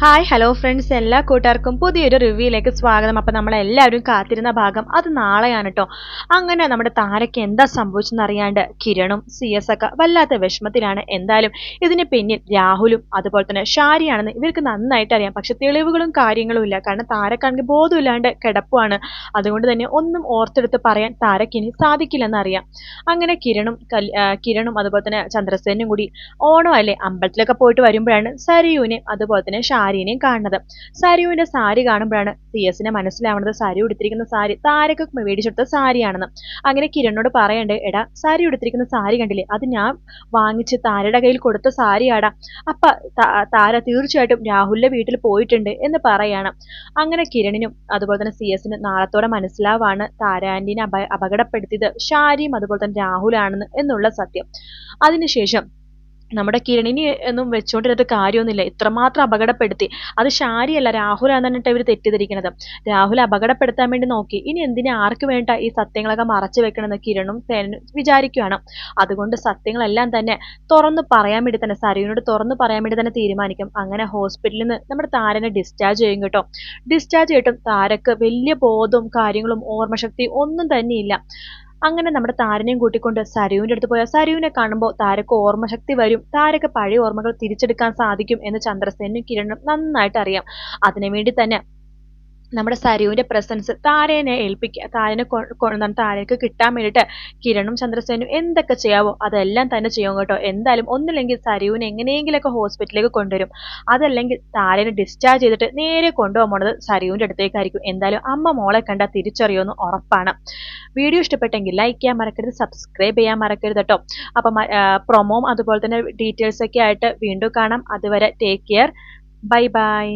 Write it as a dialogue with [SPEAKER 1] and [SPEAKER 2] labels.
[SPEAKER 1] Hi hello friends, എല്ലാ കൂട്ടുകാർക്കും പുതിയൊരു റിവ്യൂയിലേക്ക് സ്വാഗതം. അപ്പം നമ്മളെല്ലാവരും കാത്തിരുന്ന ഭാഗം അത് നാളെയാണ് കേട്ടോ. അങ്ങനെ നമ്മുടെ താരയ്ക്ക് എന്താ സംഭവിച്ചെന്ന് അറിയാണ്ട് കിരണും CS ഒക്കെ വല്ലാത്ത വിഷമത്തിലാണ്. എന്തായാലും ഇതിന് പിന്നിൽ രാഹുലും അതുപോലെ തന്നെ ഷാരിയാണെന്ന് ഇവർക്ക് നന്നായിട്ട് അറിയാം. പക്ഷെ തെളിവുകളും കാര്യങ്ങളും ഇല്ല. കാരണം താരക്കാണെങ്കിൽ ബോധമില്ലാണ്ട് കിടപ്പുമാണ്. അതുകൊണ്ട് തന്നെ ഒന്നും ഓർത്തെടുത്ത് പറയാൻ താരക്കിനി സാധിക്കില്ലെന്ന് അറിയാം. അങ്ങനെ കിരണും അതുപോലെ തന്നെ ചന്ദ്രസേനും കൂടി ഓണം അല്ലേ, അമ്പലത്തിലൊക്കെ പോയിട്ട് വരുമ്പോഴാണ് സരിയുവിനെ അതുപോലെ തന്നെ ഷാരിനെയും കാണുന്നത്. സരിയുവിന്റെ സാരി കാണുമ്പോഴാണ് CS മനസ്സിലാവുന്നത് സരി ഉടുത്തിരിക്കുന്ന സാരി താരക്ക് മേടിച്ചെടുത്ത സാരിയാണെന്ന്. അങ്ങനെ കിരണോട് പറയണ്ടേ, എടാ സരി ഉടുത്തിരിക്കുന്ന സാരി കണ്ടില്ലേ, അത് ഞാൻ വാങ്ങിച്ച് താരയുടെ കയ്യിൽ കൊടുത്ത സാരിയാടാ. അപ്പ താര തീർച്ചയായിട്ടും രാഹുലിന്റെ വീട്ടിൽ പോയിട്ടുണ്ട് എന്ന് പറയാണ്. അങ്ങനെ കിരണിനും അതുപോലെ തന്നെ CS നാളത്തോടെ മനസ്സിലാവാണ് താര ആന്റീനെ അപകടപ്പെടുത്തിയത് ഷാരിയും അതുപോലെ തന്നെ രാഹുലാണെന്ന് എന്നുള്ള സത്യം. അതിനുശേഷം നമ്മുടെ കിരണിനി ഒന്നും വെച്ചോണ്ടിരുന്നിട്ട് കാര്യമൊന്നുമില്ല. ഇത്രമാത്രം അപകടപ്പെടുത്തി. അത് ഷാരിയല്ല രാഹുലാന്ന് പറഞ്ഞിട്ട് ഇവർ തെറ്റിദ്ധരിക്കുന്നത്. രാഹുൽ അപകടപ്പെടുത്താൻ വേണ്ടി നോക്കി. ഇനി എന്തിനാ ആർക്ക് വേണ്ട ഈ സത്യങ്ങളൊക്കെ മറച്ചു വെക്കണമെന്ന് കിരണും സേനും വിചാരിക്കുകയാണ്. അതുകൊണ്ട് സത്യങ്ങളെല്ലാം തന്നെ തുറന്നു പറയാൻ വേണ്ടി തന്നെ സരിവിനോട് തുറന്നു പറയാൻ വേണ്ടി തന്നെ തീരുമാനിക്കും. അങ്ങനെ ഹോസ്പിറ്റലിൽ നിന്ന് നമ്മുടെ താരനെ ഡിസ്ചാർജ് ചെയ്യും കേട്ടോ. ഡിസ്ചാർജ് ചെയ്തിട്ടും താരക്ക് വലിയ ബോധവും കാര്യങ്ങളും ഓർമ്മശക്തി ഒന്നും തന്നെയില്ല. അങ്ങനെ നമ്മുടെ താരനെയും കൂട്ടിക്കൊണ്ട് സരുവിന്റെ അടുത്ത് പോയാൽ സരുവിനെ കാണുമ്പോൾ താരക്ക് ഓർമ്മശക്തി വരും, താരക്ക് പഴയ ഓർമ്മകൾ തിരിച്ചെടുക്കാൻ സാധിക്കും എന്ന് ചന്ദ്രസേനും കിരണും നന്നായിട്ട് അറിയാം. അതിനുവേണ്ടി തന്നെ നമ്മുടെ സരുവിന്റെ പ്രസൻസ് താരേനെ ഏൽപ്പിക്കുക, താരക്ക് കിട്ടാൻ വേണ്ടിയിട്ട് കിരണും ചന്ദ്രസേനും എന്തൊക്കെ ചെയ്യാവോ അതെല്ലാം തന്നെ ചെയ്യും കേട്ടോ. എന്തായാലും ഒന്നില്ലെങ്കിൽ സരുവിനെ എങ്ങനെയെങ്കിലൊക്കെ ഹോസ്പിറ്റലിലേക്ക് കൊണ്ടുവരും. അതല്ലെങ്കിൽ താരനെ ഡിസ്ചാർജ് ചെയ്തിട്ട് നേരെ കൊണ്ടുപോകാൻ പോണത് സരുവിന്റെ അടുത്തേക്കായിരിക്കും. എന്തായാലും അമ്മ മോളെ കണ്ടാൽ തിരിച്ചറിയുമെന്ന് ഉറപ്പാണ്. വീഡിയോ ഇഷ്ടപ്പെട്ടെങ്കിൽ ലൈക്ക് ചെയ്യാൻ മറക്കരുത്, സബ്സ്ക്രൈബ് ചെയ്യാൻ മറക്കരുത് കേട്ടോ. അപ്പം പ്രൊമോം അതുപോലെ തന്നെ ഡീറ്റെയിൽസ് ഒക്കെ ആയിട്ട് വീണ്ടും കാണാം. അതുവരെ ടേക്ക് കെയർ, ബൈ ബൈ.